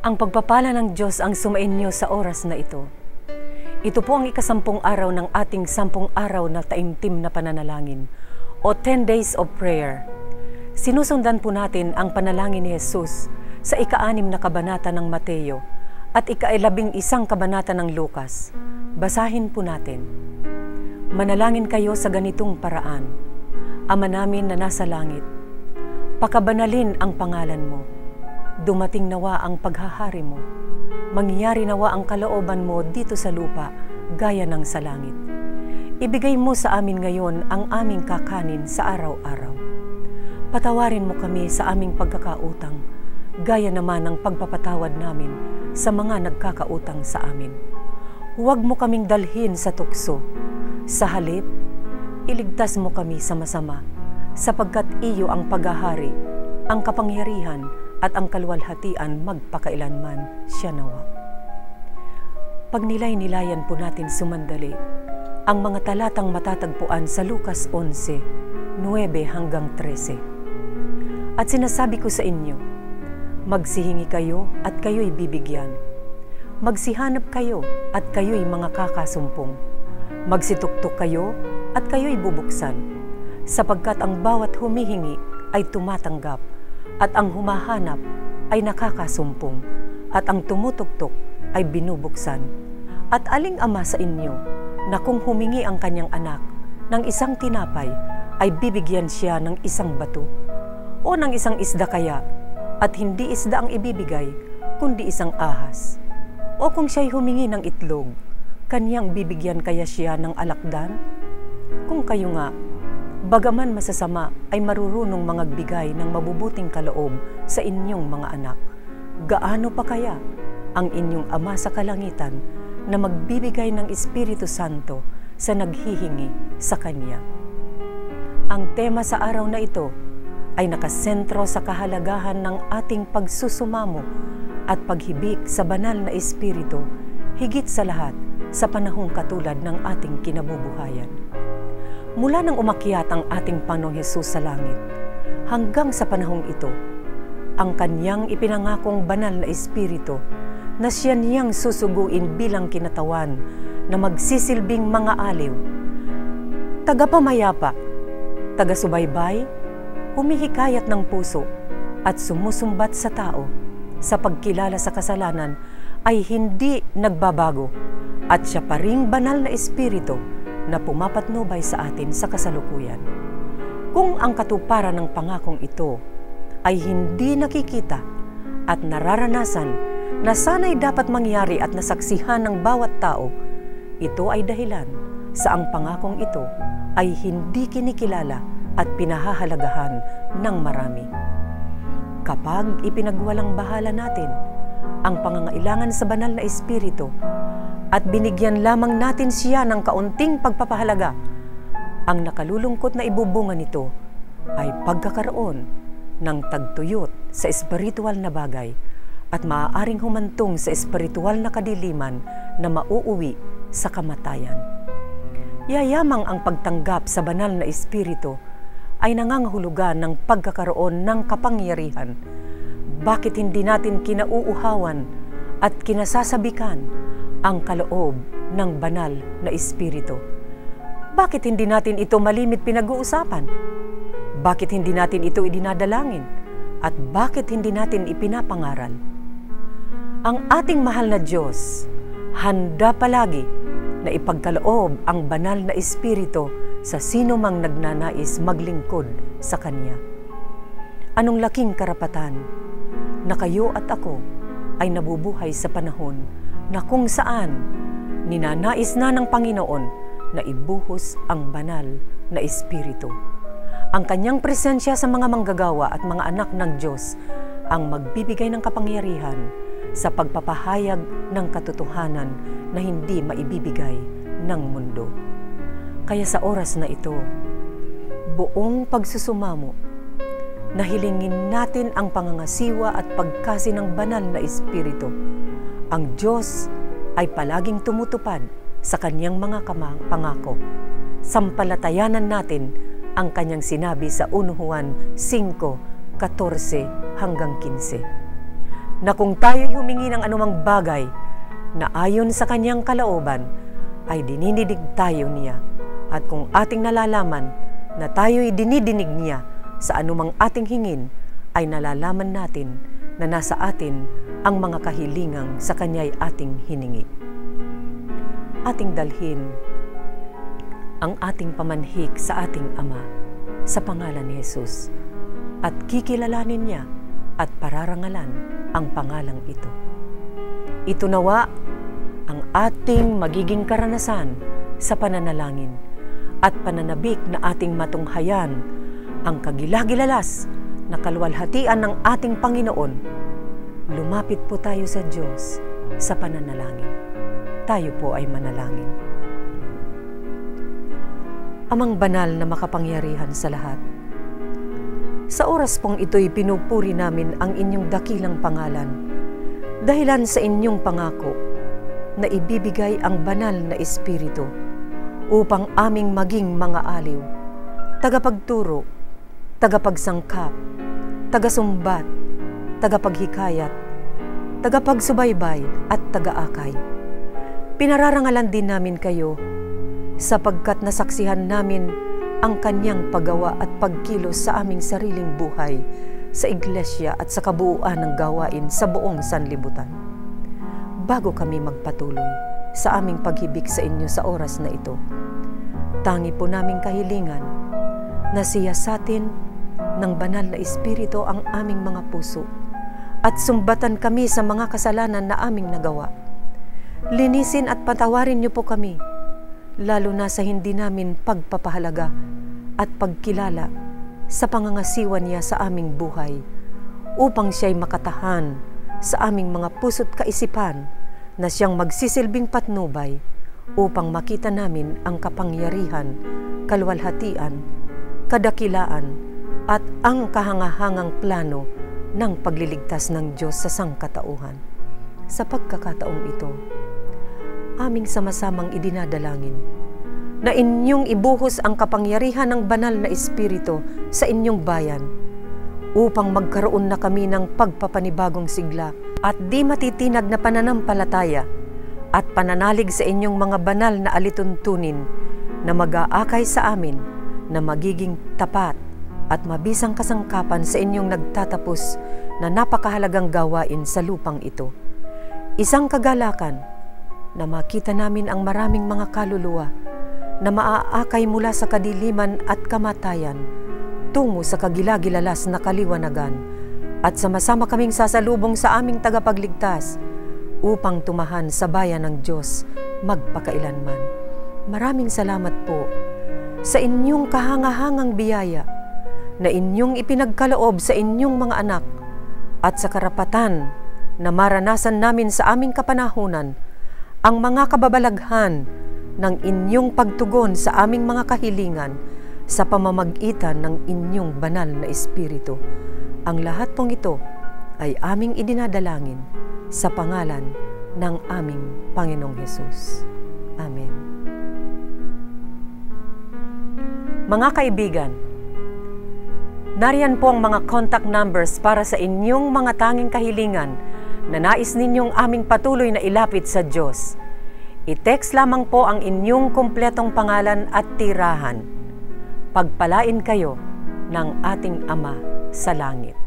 Ang pagpapala ng Diyos ang sumainyo sa oras na ito. Ito po ang ikasampung araw ng ating 10 araw na taimtim na pananalangin o 10 days of prayer. Sinusundan po natin ang panalangin ni Jesus sa ika-6 na kabanata ng Mateo at ika-11 kabanata ng Lucas. Basahin po natin. Manalangin kayo sa ganitong paraan. Ama namin na nasa langit, pakabanalin ang pangalan mo. Dumating nawa ang paghahari mo. Mangyari nawa ang kalooban mo dito sa lupa, gaya ng sa langit. Ibigay mo sa amin ngayon ang aming kakanin sa araw-araw. Patawarin mo kami sa aming pagkakautang, gaya naman ng pagpapatawad namin sa mga nagkakautang sa amin. Huwag mo kaming dalhin sa tukso. Sa halip, iligtas mo kami sa masama, sapagkat iyo ang paghahari, ang kapangyarihan, at ang kaluwalhatian magpakailanman siya nawa. Pag nilay-nilayan po natin sumandali ang mga talatang matatagpuan sa Lucas 11, 9 hanggang 13. At sinasabi ko sa inyo, magsihingi kayo at kayo'y bibigyan. Magsihanap kayo at kayo'y mga kakasumpong. Magsituktok kayo at kayo'y bubuksan, sapagkat ang bawat humihingi ay tumatanggap, at ang humahanap ay nakakasumpong, at ang tumutugtok ay binubuksan. At aling ama sa inyo na kung humingi ang kanyang anak ng isang tinapay, ay bibigyan siya ng isang bato? O ng isang isda kaya, at hindi isda ang ibibigay, kundi isang ahas? O kung siya'y humingi ng itlog, kanyang bibigyan kaya siya ng alakdan? Kung kayo nga, bagaman masasama, ay marurunong mangagbigay ng mabubuting kaloob sa inyong mga anak, gaano pa kaya ang inyong Ama sa kalangitan na magbibigay ng Espiritu Santo sa naghihingi sa Kanya? Ang tema sa araw na ito ay nakasentro sa kahalagahan ng ating pagsusumamo at paghibik sa banal na Espiritu, higit sa lahat sa panahong katulad ng ating kinabubuhayan. Mula nang umakyat ang ating Panginoong Hesus sa langit, hanggang sa panahong ito, ang kanyang ipinangakong banal na Espiritu na siya niyang susuguin bilang kinatawan na magsisilbing mga aliw, tagapamayapa, taga-subaybay, humihikayat ng puso at sumusumbat sa tao sa pagkilala sa kasalanan ay hindi nagbabago, at siya pa ring banal na Espiritu na pumapatnubay sa atin sa kasalukuyan. Kung ang katuparan ng pangakong ito ay hindi nakikita at nararanasan na sana'y dapat mangyari at nasaksihan ng bawat tao, ito ay dahilan sa ang pangakong ito ay hindi kinikilala at pinahahalagahan ng marami. Kapag ipinagwalang bahala natin ang pangangailangan sa banal na Espiritu at binigyan lamang natin siya ng kaunting pagpapahalaga, ang nakalulungkot na ibubunga nito ay pagkakaroon ng tagtuyot sa espiritual na bagay at maaaring humantong sa espiritual na kadiliman na mauuwi sa kamatayan. Yayamang ang pagtanggap sa banal na Espiritu ay nangangahulugan ng pagkakaroon ng kapangyarihan. Bakit hindi natin kinauuhawan at kinasasabikan ang kaloob ng banal na Espiritu? Bakit hindi natin ito malimit pinag-uusapan? Bakit hindi natin ito idinadalangin? At bakit hindi natin ipinapangaral? Ang ating mahal na Diyos, handa palagi na ipagkaloob ang banal na Espiritu sa sino mang nagnanais maglingkod sa Kanya. Anong laking karapatan na kayo at ako ay nabubuhay sa panahon na kung saan ninanais na ng Panginoon na ibuhos ang banal na Espiritu. Ang Kanyang presensya sa mga manggagawa at mga anak ng Diyos ang magbibigay ng kapangyarihan sa pagpapahayag ng katotohanan na hindi maibibigay ng mundo. Kaya sa oras na ito, buong pagsusumamo, nahilingin natin ang pangangasiwa at pagkasi ng banal na Espiritu. Ang Diyos ay palaging tumutupad sa Kanyang mga pangako. Sampalatayanan natin ang Kanyang sinabi sa 1 Juan 5:14 hanggang 15. na kung tayo'y humingi ng anumang bagay na ayon sa kanyang kalooban, ay dinidinig tayo niya. At kung ating nalalaman na tayo'y dinidinig niya sa anumang ating hingin, ay nalalaman natin na nasa atin ang mga kahilingang sa kanya'y ating hiningi. Ating dalhin ang ating pamanhik sa ating Ama sa pangalan ni Jesus at kikilalanin niya at pararangalan ang pangalang ito. Ito nawa ang ating magiging karanasan sa pananalangin at pananabik na ating matunghayan ang kagilagilalas na kaluwalhatian ng ating Panginoon. Lumapit po tayo sa Diyos sa pananalangin. Tayo po ay manalangin. Amang banal na makapangyarihan sa lahat, sa oras pong ito'y pinupuri namin ang inyong dakilang pangalan, dahilan sa inyong pangako na ibibigay ang banal na Espiritu upang aming maging mga aliw, tagapagturo, tagapagsangkap, tagasumbat, tagapaghikayat, tagapagsubaybay at tagaakay. Pinararangalan din namin kayo sapagkat nasaksihan namin ang kanyang paggawa at pagkilos sa aming sariling buhay sa iglesia at sa kabuuan ng gawain sa buong sanlibutan. Bago kami magpatuloy sa aming paghibik sa inyo sa oras na ito, tangi po naming kahilingan na siyasatin ng banal na Espiritu ang aming mga puso at sumbatan kami sa mga kasalanan na aming nagawa. Linisin at patawarin niyo po kami, lalo na sa hindi namin pagpapahalaga at pagkilala sa pangangasiwa niya sa aming buhay, upang siya'y makatahan sa aming mga puso't kaisipan na siyang magsisilbing patnubay upang makita namin ang kapangyarihan, kaluwalhatian, kadakilaan at ang kahangahangang plano ng pagliligtas ng Diyos sa sangkatauhan. Sa pagkakataong ito, aming sama-samang idinadalangin na inyong ibuhos ang kapangyarihan ng banal na Espiritu sa inyong bayan upang magkaroon na kami ng pagpapanibagong sigla at di matitinag na pananampalataya at pananalig sa inyong mga banal na alituntunin na mag-aakay sa amin na magiging tapat at mabisang kasangkapan sa inyong nagtatapos na napakahalagang gawain sa lupang ito. Isang kagalakan na makita namin ang maraming mga kaluluwa na maaakay mula sa kadiliman at kamatayan tungo sa kagilagilalas na kaliwanagan at sama-sama kaming sasalubong sa aming tagapagligtas upang tumahan sa bayan ng Diyos magpakailanman. Maraming salamat po sa inyong kahangahangang biyaya na inyong ipinagkaloob sa inyong mga anak at sa karapatan na maranasan namin sa aming kapanahunan ang mga kababalaghan ng inyong pagtugon sa aming mga kahilingan sa pamamagitan ng inyong banal na Espiritu. Ang lahat pong ito ay aming idinadalangin sa pangalan ng aming Panginoong Hesus. Amen. Mga kaibigan, nariyan po ang mga contact numbers para sa inyong mga tanging kahilingan na nais ninyong aming patuloy na ilapit sa Diyos. I-text lamang po ang inyong kumpletong pangalan at tirahan. Pagpalain kayo ng ating Ama sa langit.